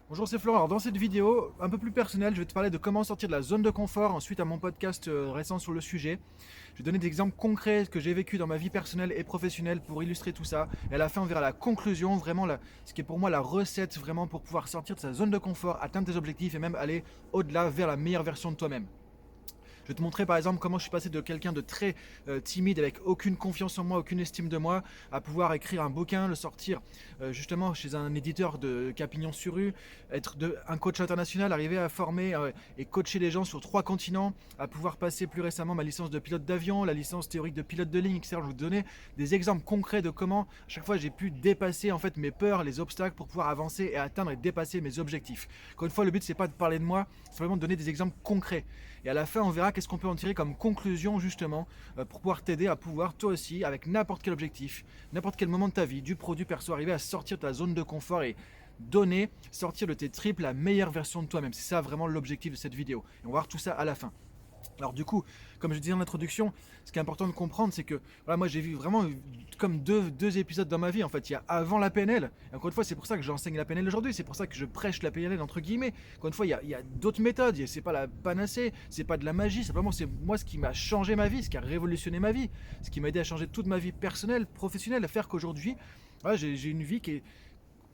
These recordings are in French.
Bonjour, c'est Florent. Alors, dans cette vidéo un peu plus personnelle, je vais te parler de comment sortir de la zone de confort ensuite à mon podcast récent sur le sujet. Je vais donner des exemples concrets que j'ai vécu dans ma vie personnelle et professionnelle pour illustrer tout ça. Et à la fin, on verra la conclusion, vraiment ce qui est pour moi la recette vraiment pour pouvoir sortir de sa zone de confort, atteindre tes objectifs et même aller au-delà vers la meilleure version de toi-même. Je vais te montrer par exemple comment je suis passé de quelqu'un de très timide avec aucune confiance en moi, aucune estime de moi, à pouvoir écrire un bouquin, le sortir justement chez un éditeur de Capignon-sur-Rue, être un coach international, arriver à former et coacher les gens sur 3 continents, à pouvoir passer plus récemment ma licence de pilote d'avion, la licence théorique de pilote de ligne, etc. Je vais vous donner des exemples concrets de comment à chaque fois j'ai pu dépasser en fait mes peurs, les obstacles pour pouvoir avancer et atteindre et dépasser mes objectifs. Encore une fois, le but c'est pas de parler de moi, c'est vraiment de donner des exemples concrets. Et à la fin, on verra qu'est-ce qu'on peut en tirer comme conclusion justement pour pouvoir t'aider à pouvoir toi aussi, avec n'importe quel objectif, n'importe quel moment de ta vie, du pro, du perso, arriver à sortir de ta zone de confort et sortir de tes tripes la meilleure version de toi-même. C'est ça vraiment l'objectif de cette vidéo. Et on va voir tout ça à la fin. Alors du coup, comme je disais en introduction, ce qui est important de comprendre, c'est que voilà, moi j'ai vu vraiment comme deux épisodes dans ma vie. En fait, il y a avant la PNL, et encore une fois, c'est pour ça que j'enseigne la PNL aujourd'hui, c'est pour ça que je prêche la PNL entre guillemets. Encore une fois, il y a d'autres méthodes, c'est pas la panacée, c'est pas de la magie, simplement c'est moi ce qui m'a changé ma vie, ce qui a révolutionné ma vie, ce qui m'a aidé à changer toute ma vie personnelle, professionnelle, à faire qu'aujourd'hui, voilà, j'ai une vie qui est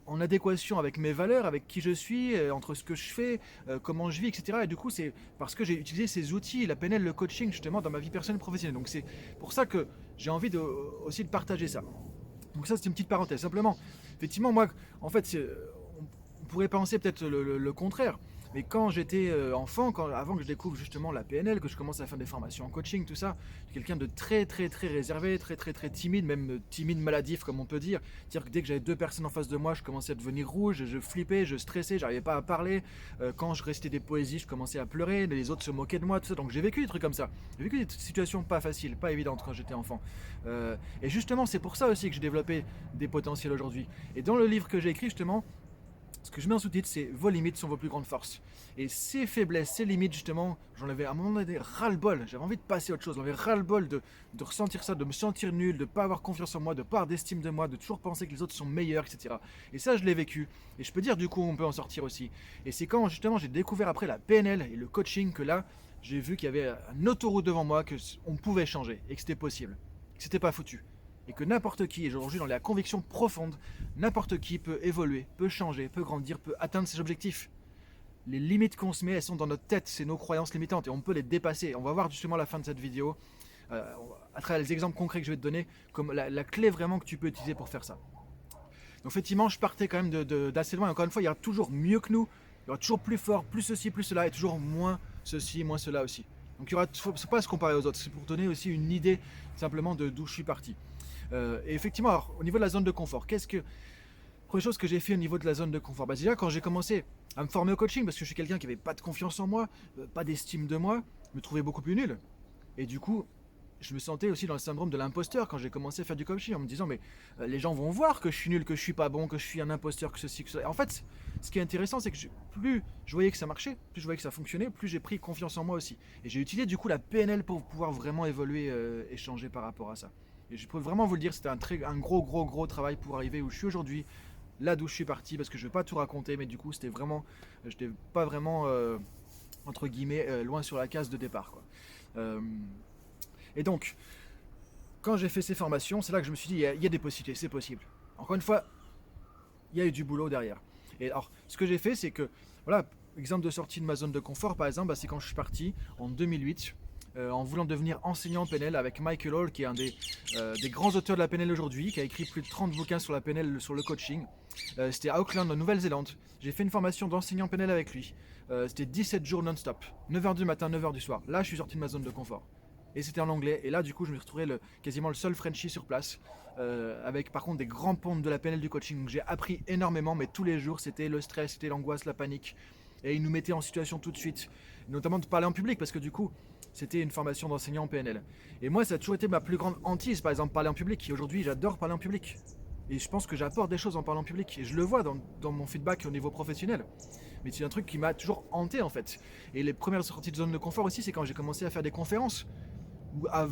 en adéquation avec mes valeurs, avec qui je suis, entre ce que je fais, comment je vis, etc. Et du coup, c'est parce que j'ai utilisé ces outils, la PNL, le coaching, justement, dans ma vie personnelle et professionnelle. Donc c'est pour ça que j'ai envie aussi de partager ça. Donc ça, c'est une petite parenthèse. Simplement, effectivement, moi, en fait, on pourrait penser peut-être le contraire. Mais quand j'étais enfant, avant que je découvre justement la PNL, que je commence à faire des formations en coaching, tout ça, j'étais quelqu'un de très très très réservé, très très très timide, même timide maladif comme on peut dire. C'est-à-dire que dès que j'avais 2 personnes en face de moi, je commençais à devenir rouge, je flippais, je stressais, j'arrivais pas à parler. Quand je récitais des poésies, je commençais à pleurer, les autres se moquaient de moi, tout ça. Donc j'ai vécu des trucs comme ça. J'ai vécu des situations pas faciles, pas évidentes quand j'étais enfant. Et justement, c'est pour ça aussi que j'ai développé des potentiels aujourd'hui. Et dans le livre que j'ai écrit justement, ce que je mets en sous-titre, c'est vos limites sont vos plus grandes forces. Et ces faiblesses, ces limites, justement, j'en avais à un moment donné ras-le-bol. J'avais envie de passer à autre chose. J'en avais ras-le-bol de ressentir ça, de me sentir nul, de ne pas avoir confiance en moi, de ne pas avoir d'estime de moi, de toujours penser que les autres sont meilleurs, etc. Et ça, je l'ai vécu. Et je peux dire, du coup, on peut en sortir aussi. Et c'est quand, justement, j'ai découvert après la PNL et le coaching que là, j'ai vu qu'il y avait une autoroute devant moi, qu'on pouvait changer et que c'était possible. Que c'était pas foutu et que n'importe qui, et aujourd'hui dans la conviction profonde, n'importe qui peut évoluer, peut changer, peut grandir, peut atteindre ses objectifs. Les limites qu'on se met, elles sont dans notre tête, c'est nos croyances limitantes et on peut les dépasser. On va voir justement à la fin de cette vidéo, à travers les exemples concrets que je vais te donner, comme la clé vraiment que tu peux utiliser pour faire ça. Donc effectivement, je partais quand même d'assez loin. Encore une fois, il y aura toujours mieux que nous, il y aura toujours plus fort, plus ceci, plus cela, et toujours moins ceci, moins cela aussi. Donc il y aura, faut pas se comparer aux autres, c'est pour donner aussi une idée simplement de d'où je suis parti. Et effectivement, alors, au niveau de la zone de confort, première chose que j'ai fait au niveau de la zone de confort, bah déjà quand j'ai commencé à me former au coaching, parce que je suis quelqu'un qui avait pas de confiance en moi, pas d'estime de moi, je me trouvais beaucoup plus nul. Et du coup, je me sentais aussi dans le syndrome de l'imposteur quand j'ai commencé à faire du coaching en me disant mais les gens vont voir que je suis nul, que je suis pas bon, que je suis un imposteur, que ceci, que cela. Et en fait, ce qui est intéressant, c'est que plus je voyais que ça marchait, plus je voyais que ça fonctionnait, plus j'ai pris confiance en moi aussi. Et j'ai utilisé du coup la PNL pour pouvoir vraiment évoluer et changer par rapport à ça. Et je peux vraiment vous le dire, c'était un gros travail pour arriver où je suis aujourd'hui, là d'où je suis parti, parce que je vais pas tout raconter, mais du coup c'était vraiment, j'étais pas vraiment entre guillemets loin sur la case de départ, quoi. Euh, et donc, quand j'ai fait ces formations, c'est là que je me suis dit, il y a des possibilités, c'est possible. Encore une fois, il y a eu du boulot derrière. Et alors, ce que j'ai fait, c'est que, voilà, exemple de sortie de ma zone de confort, par exemple, bah, c'est quand je suis parti en 2008, en voulant devenir enseignant PNL avec Michael Hall, qui est un des grands auteurs de la PNL aujourd'hui, qui a écrit plus de 30 bouquins sur la PNL, sur le coaching. C'était à Auckland, en Nouvelle-Zélande. J'ai fait une formation d'enseignant PNL avec lui. C'était 17 jours non-stop, 9h du matin, 9h du soir. Là, je suis sorti de ma zone de confort. Et c'était en anglais. Et là, du coup, je me retrouvais quasiment le seul Frenchie sur place, avec par contre des grands pontes de la PNL du coaching. Donc j'ai appris énormément, mais tous les jours, c'était le stress, c'était l'angoisse, la panique. Et ils nous mettaient en situation tout de suite, notamment de parler en public, parce que du coup, c'était une formation d'enseignant en PNL. Et moi, ça a toujours été ma plus grande hantise, par exemple, parler en public. Et aujourd'hui, j'adore parler en public. Et je pense que j'apporte des choses en parlant en public. Et je le vois dans mon feedback au niveau professionnel. Mais c'est un truc qui m'a toujours hanté, en fait. Et les premières sorties de zone de confort aussi, c'est quand j'ai commencé à faire des conférences.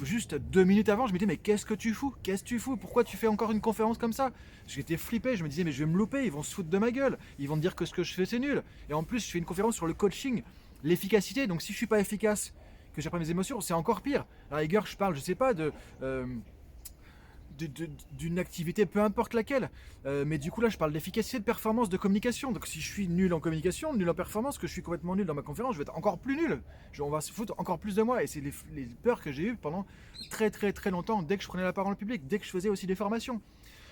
Juste 2 minutes avant, je me disais mais qu'est-ce que tu fous? Qu'est-ce que tu fous? Pourquoi tu fais encore une conférence comme ça? J'étais flippé, je me disais mais je vais me louper, ils vont se foutre de ma gueule, ils vont me dire que ce que je fais c'est nul. Et en plus je fais une conférence sur le coaching, l'efficacité, donc si je suis pas efficace, que j'ai pas mes émotions, c'est encore pire. À la rigueur, je parle, je sais pas, euh, d'une activité, peu importe laquelle. Mais du coup, là, je parle d'efficacité, de performance, de communication. Donc, si je suis nul en communication, nul en performance, que je suis complètement nul dans ma conférence, je vais être encore plus nul. On va se foutre encore plus de moi. Et c'est les peurs que j'ai eues pendant très, très, très longtemps, dès que je prenais la parole en public, dès que je faisais aussi des formations.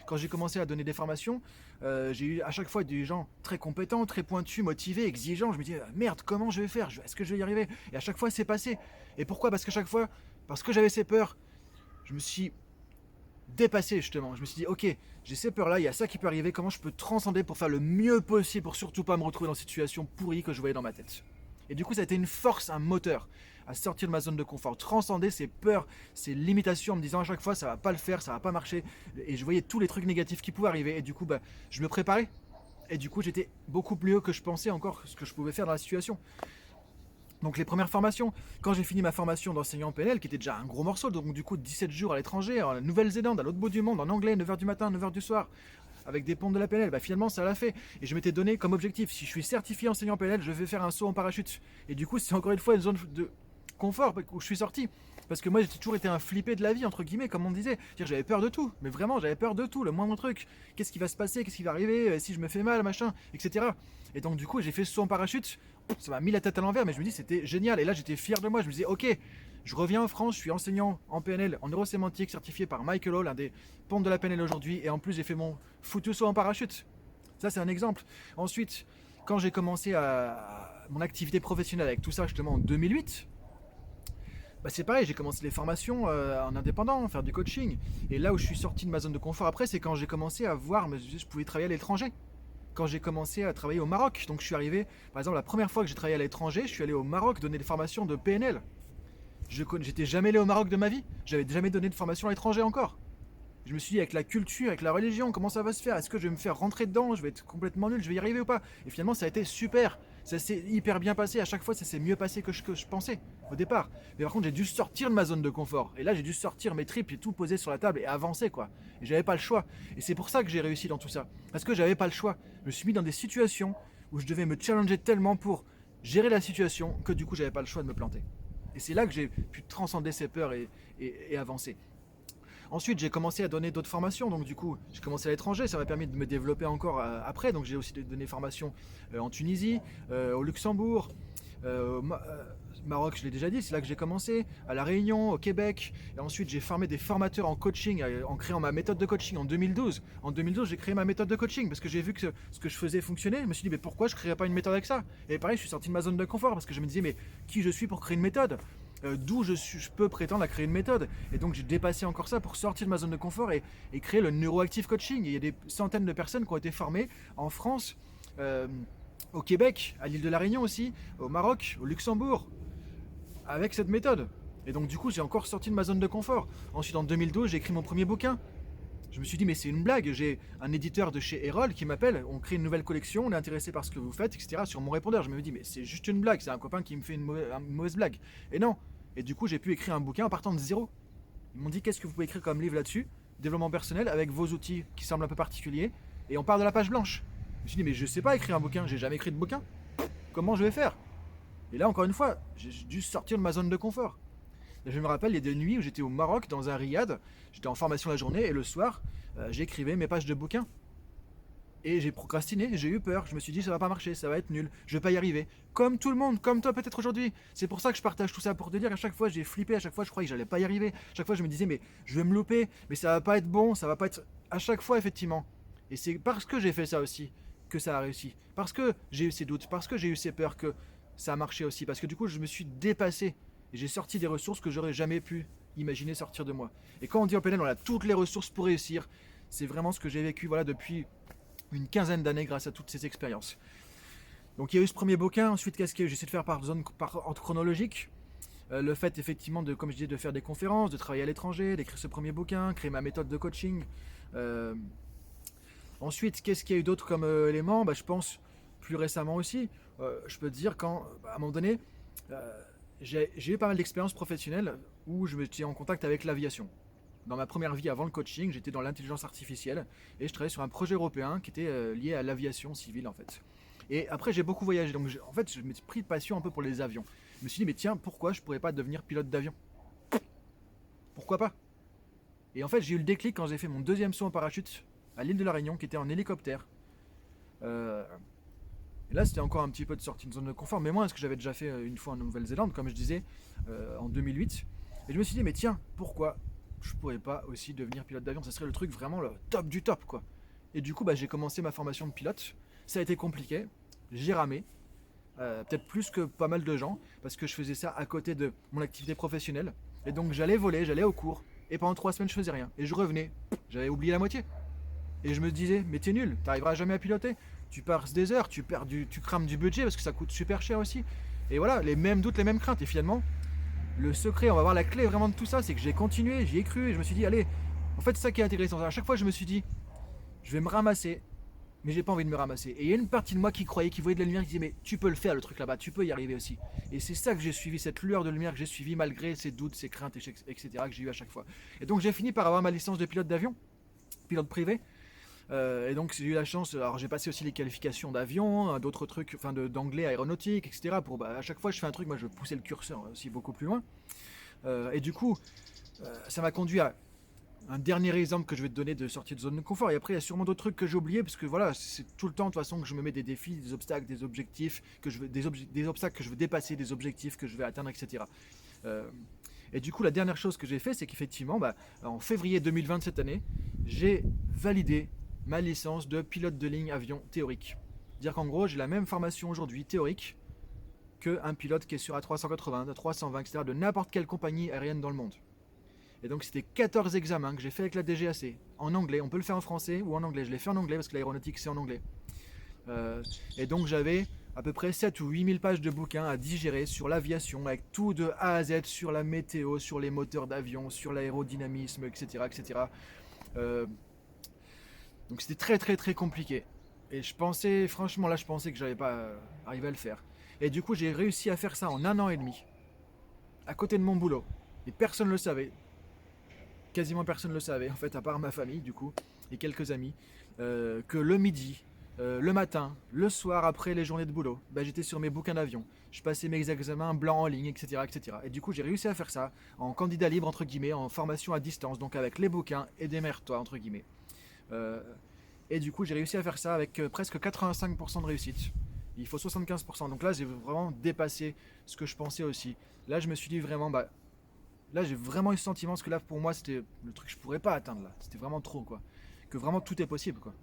Quand j'ai commencé à donner des formations, j'ai eu à chaque fois des gens très compétents, très pointus, motivés, exigeants. Je me disais, merde, comment je vais faire? Est-ce que je vais y arriver? Et à chaque fois, c'est passé. Et pourquoi? Parce que chaque fois, parce que j'avais ces peurs, je me suis dépassé justement. Je me suis dit, ok, j'ai ces peurs-là, il y a ça qui peut arriver, comment je peux transcender pour faire le mieux possible pour surtout pas me retrouver dans cette situation pourrie que je voyais dans ma tête. Et du coup, ça a été une force, un moteur à sortir de ma zone de confort, transcender ces peurs, ces limitations en me disant à chaque fois ça va pas le faire, ça va pas marcher. Et je voyais tous les trucs négatifs qui pouvaient arriver. Et du coup, je me préparais. Et du coup, j'étais beaucoup plus haut que je pensais encore ce que je pouvais faire dans la situation. Donc les premières formations, quand j'ai fini ma formation d'enseignant en PNL, qui était déjà un gros morceau, donc du coup 17 jours à l'étranger, en Nouvelle-Zélande, à l'autre bout du monde, en anglais, 9h du matin, 9h du soir, avec des ponts de la PNL, finalement ça l'a fait. Et je m'étais donné comme objectif, si je suis certifié enseignant PNL, je vais faire un saut en parachute. Et du coup c'est encore une fois une zone de confort où je suis sorti. Parce que moi j'ai toujours été un flippé de la vie, entre guillemets, comme on disait. J'avais peur de tout, mais vraiment j'avais peur de tout, le moindre truc. Qu'est-ce qui va se passer, qu'est-ce qui va arriver, si je me fais mal, machin, etc. Et donc du coup j'ai fait ce saut en parachute, ça m'a mis la tête à l'envers, mais je me dis c'était génial. Et là j'étais fier de moi, je me disais ok, je reviens en France, je suis enseignant en PNL, en neurosémantique, certifié par Michael Hall, un des pontes de la PNL aujourd'hui, et en plus j'ai fait mon foutu saut en parachute. Ça c'est un exemple. Ensuite, quand j'ai commencé mon activité professionnelle avec tout ça justement en 2008, c'est pareil, j'ai commencé les formations en indépendant, faire du coaching. Et là où je suis sorti de ma zone de confort après, c'est quand j'ai commencé à voir, je pouvais travailler à l'étranger. Quand j'ai commencé à travailler au Maroc. Donc je suis arrivé, par exemple, la première fois que j'ai travaillé à l'étranger, je suis allé au Maroc donner des formations de PNL. J'étais jamais allé au Maroc de ma vie, j'avais jamais donné de formation à l'étranger encore. Je me suis dit, avec la culture, avec la religion, comment ça va se faire? Est-ce que je vais me faire rentrer dedans? Je vais être complètement nul, je vais y arriver ou pas? Et finalement, ça a été super. Ça s'est hyper bien passé. À chaque fois, ça s'est mieux passé que je pensais au départ. Mais par contre, j'ai dû sortir de ma zone de confort. Et là, j'ai dû sortir mes tripes et tout poser sur la table et avancer, quoi. Et j'avais pas le choix. Et c'est pour ça que j'ai réussi dans tout ça. Parce que j'avais pas le choix. Je me suis mis dans des situations où je devais me challenger tellement pour gérer la situation que du coup, j'avais pas le choix de me planter. Et c'est là que j'ai pu transcender ces peurs et avancer. Ensuite, j'ai commencé à donner d'autres formations. Donc, du coup, j'ai commencé à l'étranger. Ça m'a permis de me développer encore après. Donc, j'ai aussi donné des formations en Tunisie, au Luxembourg, au Maroc, je l'ai déjà dit, c'est là que j'ai commencé, à La Réunion, au Québec. Et ensuite, j'ai formé des formateurs en coaching en créant ma méthode de coaching en 2012. En 2012, j'ai créé ma méthode de coaching parce que j'ai vu que ce que je faisais fonctionnait. Je me suis dit, mais pourquoi je ne créerais pas une méthode avec ça? Et pareil, je suis sorti de ma zone de confort parce que je me disais, mais qui je suis pour créer une méthode? D'où je peux prétendre à créer une méthode. Et donc j'ai dépassé encore ça pour sortir de ma zone de confort et créer le neuroactive coaching. Et il y a des centaines de personnes qui ont été formées en France, au Québec, à l'île de la Réunion aussi, au Maroc, au Luxembourg, avec cette méthode. Et donc du coup j'ai encore sorti de ma zone de confort. Ensuite en 2012 j'ai écrit mon premier bouquin. Je me suis dit mais c'est une blague, j'ai un éditeur de chez Erol qui m'appelle, on crée une nouvelle collection, on est intéressé par ce que vous faites, etc. Sur mon répondeur, je me dis mais c'est juste une blague, c'est un copain qui me fait une mauvaise blague. Et non. Et du coup j'ai pu écrire un bouquin en partant de zéro. Ils m'ont dit qu'est-ce que vous pouvez écrire comme livre là-dessus, développement personnel avec vos outils qui semblent un peu particuliers, et on part de la page blanche. Je me suis dit mais je sais pas écrire un bouquin, j'ai jamais écrit de bouquin. Comment je vais faire? Et là encore une fois, j'ai dû sortir de ma zone de confort. Je me rappelle, il y a des nuits où j'étais au Maroc, dans un riad, j'étais en formation la journée, et le soir, j'écrivais mes pages de bouquins. Et j'ai procrastiné, j'ai eu peur, je me suis dit ça va pas marcher, ça va être nul, je vais pas y arriver. Comme tout le monde, comme toi peut-être aujourd'hui. C'est pour ça que je partage tout ça, pour te dire, à chaque fois j'ai flippé, à chaque fois je croyais que j'allais pas y arriver. À chaque fois je me disais mais je vais me louper, mais ça va pas être bon, ça va pas être... À chaque fois effectivement. Et c'est parce que j'ai fait ça aussi que ça a réussi. Parce que j'ai eu ces doutes, parce que j'ai eu ces peurs que ça a marché aussi. Parce que du coup je me suis dépassé. Et j'ai sorti des ressources que j'aurais jamais pu imaginer sortir de moi. Et quand on dit en PNL, on a toutes les ressources pour réussir. C'est vraiment ce que j'ai vécu depuis une quinzaine d'années grâce à toutes ces expériences. Donc il y a eu ce premier bouquin. Ensuite, qu'est-ce qu'il y a eu? J'essaie de faire par ordre chronologique. Le fait effectivement de, comme je disais, de faire des conférences, de travailler à l'étranger, d'écrire ce premier bouquin, créer ma méthode de coaching. Ensuite, qu'est-ce qu'il y a eu d'autre comme élément? Je pense plus récemment aussi. Je peux te dire à un moment donné, j'ai eu pas mal d'expériences professionnelles où je me suis en contact avec l'aviation. Dans ma première vie avant le coaching, j'étais dans l'intelligence artificielle et je travaillais sur un projet européen qui était lié à l'aviation civile en fait. Et après j'ai beaucoup voyagé, donc en fait je me suis pris de passion un peu pour les avions. Je me suis dit mais tiens, pourquoi je pourrais pas devenir pilote d'avion? Pourquoi pas? Et en fait j'ai eu le déclic quand j'ai fait mon deuxième saut en parachute à l'île de la Réunion qui était en hélicoptère. Euh, et là c'était encore un petit peu de sortie de zone de confort, mais moins ce que j'avais déjà fait une fois en Nouvelle-Zélande, comme je disais, en 2008. Et je me suis dit mais tiens, pourquoi je pourrais pas aussi devenir pilote d'avion? Ça serait le truc vraiment le top du top quoi. Et du coup j'ai commencé ma formation de pilote. Ça a été compliqué, j'ai ramé, peut-être plus que pas mal de gens, parce que je faisais ça à côté de mon activité professionnelle. Et donc j'allais voler, j'allais au cours, et pendant 3 semaines je faisais rien. Et je revenais, j'avais oublié la moitié. Et je me disais, mais t'es nul, t'arriveras jamais à piloter. Tu passes des heures, tu crames du budget parce que ça coûte super cher aussi. Et voilà, les mêmes doutes, les mêmes craintes. Et finalement, le secret, on va voir la clé vraiment de tout ça, c'est que j'ai continué, j'y ai cru, et je me suis dit, allez, en fait, c'est ça qui est intéressant. À chaque fois, je me suis dit, je vais me ramasser, mais j'ai pas envie de me ramasser. Et il y a une partie de moi qui croyait, qui voyait de la lumière, qui disait, mais tu peux le faire, le truc là-bas, tu peux y arriver aussi. Et c'est ça que j'ai suivi, cette lueur de lumière que j'ai suivi malgré ces doutes, ces craintes, etc., que j'ai eu à chaque fois. Et donc, j'ai fini par avoir ma licence de pilote d'avion, pilote privé. Et donc j'ai eu la chance, alors j'ai passé aussi les qualifications d'avion, d'autres trucs, enfin d'anglais aéronautique, etc. Pour à chaque fois que je fais un truc, moi je poussais le curseur aussi beaucoup plus loin. Et du coup, ça m'a conduit à un dernier exemple que je vais te donner de sortie de zone de confort. Et après, il y a sûrement d'autres trucs que j'ai oubliés, parce que voilà, c'est tout le temps de toute façon que je me mets des défis, des obstacles, des objectifs, des obstacles que je veux dépasser, des objectifs que je vais atteindre, etc. Euh, et du coup, la dernière chose que j'ai fait, c'est qu'effectivement, en février 2020 cette année, j'ai validé ma licence de pilote de ligne avion théorique. Dire qu'en gros, j'ai la même formation aujourd'hui théorique qu'un pilote qui est sur A380, A320, etc. de n'importe quelle compagnie aérienne dans le monde. Et donc c'était 14 examens que j'ai fait avec la DGAC en anglais. On peut le faire en français ou en anglais. Je l'ai fait en anglais parce que l'aéronautique c'est en anglais. Et donc j'avais à peu près 7 ou 8 000 pages de bouquins à digérer sur l'aviation, avec tout de A à Z, sur la météo, sur les moteurs d'avion, sur l'aérodynamisme, etc. etc. Euh, donc c'était très très très compliqué. Et je pensais, franchement là je pensais que j'allais pas arriver à le faire. Et du coup j'ai réussi à faire ça en 1 an et demi, à côté de mon boulot. Et personne ne le savait. Quasiment personne ne le savait, en fait, à part ma famille, du coup, et quelques amis, que le midi, le matin, le soir, après les journées de boulot, j'étais sur mes bouquins d'avion. Je passais mes examens blancs en ligne, etc., etc. Et du coup, j'ai réussi à faire ça en candidat libre, entre guillemets, en formation à distance, donc avec les bouquins et démerde-toi, entre guillemets. Euh, et du coup, j'ai réussi à faire ça avec presque 85% de réussite. Il faut 75%. Donc là, j'ai vraiment dépassé ce que je pensais aussi. Là, je me suis dit vraiment, là j'ai vraiment eu ce sentiment, parce que là pour moi c'était le truc que je pourrais pas atteindre là. C'était vraiment trop quoi. Que vraiment tout est possible quoi.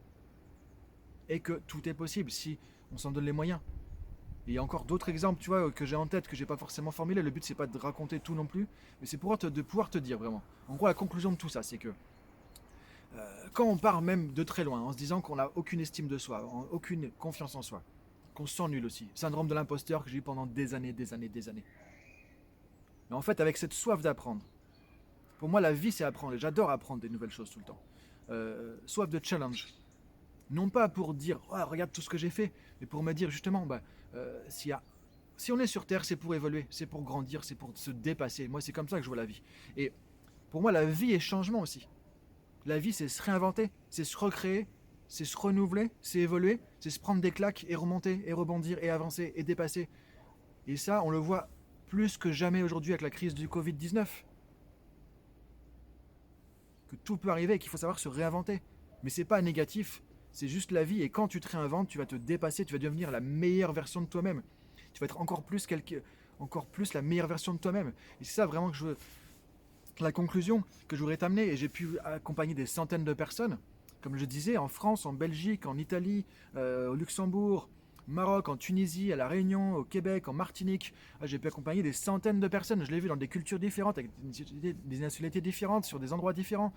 Et que tout est possible si on s'en donne les moyens. Et il y a encore d'autres exemples, tu vois, que j'ai en tête, que j'ai pas forcément formulé. Le but c'est pas de raconter tout non plus, mais c'est de pouvoir te dire vraiment. En gros la conclusion de tout ça c'est que quand on part même de très loin, en se disant qu'on n'a aucune estime de soi, aucune confiance en soi, qu'on se sent nul aussi, syndrome de l'imposteur que j'ai eu pendant des années, des années, des années. Mais en fait avec cette soif d'apprendre, pour moi, la vie, c'est apprendre. Et j'adore apprendre des nouvelles choses tout le temps. Soif de challenge. Non pas pour dire, oh, regarde tout ce que j'ai fait, mais pour me dire justement, si on est sur Terre, c'est pour évoluer, c'est pour grandir, c'est pour se dépasser. Moi, c'est comme ça que je vois la vie. Et pour moi, la vie est changement aussi. La vie, c'est se réinventer, c'est se recréer, c'est se renouveler, c'est évoluer, c'est se prendre des claques et remonter, et rebondir, et avancer, et dépasser. Et ça, on le voit plus que jamais aujourd'hui avec la crise du Covid-19. Que tout peut arriver et qu'il faut savoir se réinventer. Mais c'est pas négatif, c'est juste la vie. Et quand tu te réinventes, tu vas te dépasser, tu vas devenir la meilleure version de toi-même. Tu vas être encore plus la meilleure version de toi-même. Et c'est ça vraiment que je veux. La conclusion que je voudrais t'amener, et j'ai pu accompagner des centaines de personnes, comme je disais, en France, en Belgique, en Italie, au Luxembourg, Maroc, en Tunisie, à La Réunion, au Québec, en Martinique. J'ai pu accompagner des centaines de personnes. Je l'ai vu dans des cultures différentes, avec des nationalités différentes, sur des endroits différents,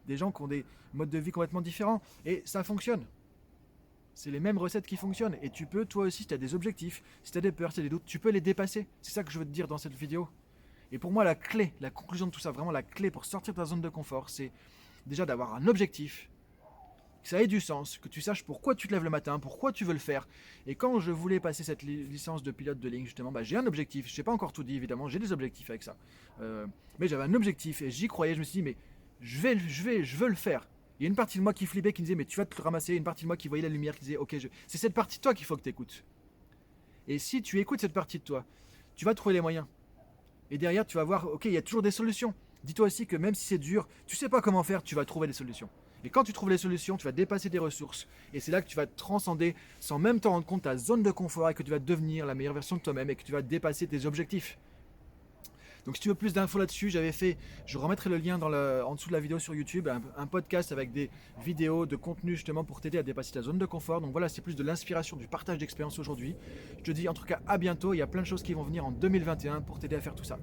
des gens qui ont des modes de vie complètement différents. Et ça fonctionne. C'est les mêmes recettes qui fonctionnent. Et tu peux, toi aussi, si tu as des objectifs, si tu as des peurs, si tu as des doutes, tu peux les dépasser. C'est ça que je veux te dire dans cette vidéo. Et pour moi, la clé, la conclusion de tout ça, vraiment la clé pour sortir de ta zone de confort, c'est déjà d'avoir un objectif que ça ait du sens, que tu saches pourquoi tu te lèves le matin, pourquoi tu veux le faire. Et quand je voulais passer cette licence de pilote de ligne, justement, j'ai un objectif. Je n'ai pas encore tout dit, évidemment, j'ai des objectifs avec ça. Mais j'avais un objectif et j'y croyais. Je me suis dit, mais je veux le faire. Il y a une partie de moi qui flippait, qui me disait, mais tu vas te le ramasser. Une partie de moi qui voyait la lumière, qui disait, ok, c'est cette partie de toi qu'il faut que tu écoutes. Et si tu écoutes cette partie de toi, tu vas trouver les moyens. Et derrière, tu vas voir, ok, il y a toujours des solutions. Dis-toi aussi que même si c'est dur, tu sais pas comment faire, tu vas trouver des solutions. Et quand tu trouves les solutions, tu vas dépasser tes ressources. Et c'est là que tu vas te transcender sans même t'en rendre compte ta zone de confort et que tu vas devenir la meilleure version de toi-même et que tu vas dépasser tes objectifs. Donc si tu veux plus d'infos là-dessus, je remettrai le lien en dessous de la vidéo sur YouTube, un podcast avec des vidéos de contenu justement pour t'aider à dépasser ta zone de confort. Donc voilà, c'est plus de l'inspiration, du partage d'expérience aujourd'hui. Je te dis en tout cas à bientôt, il y a plein de choses qui vont venir en 2021 pour t'aider à faire tout ça.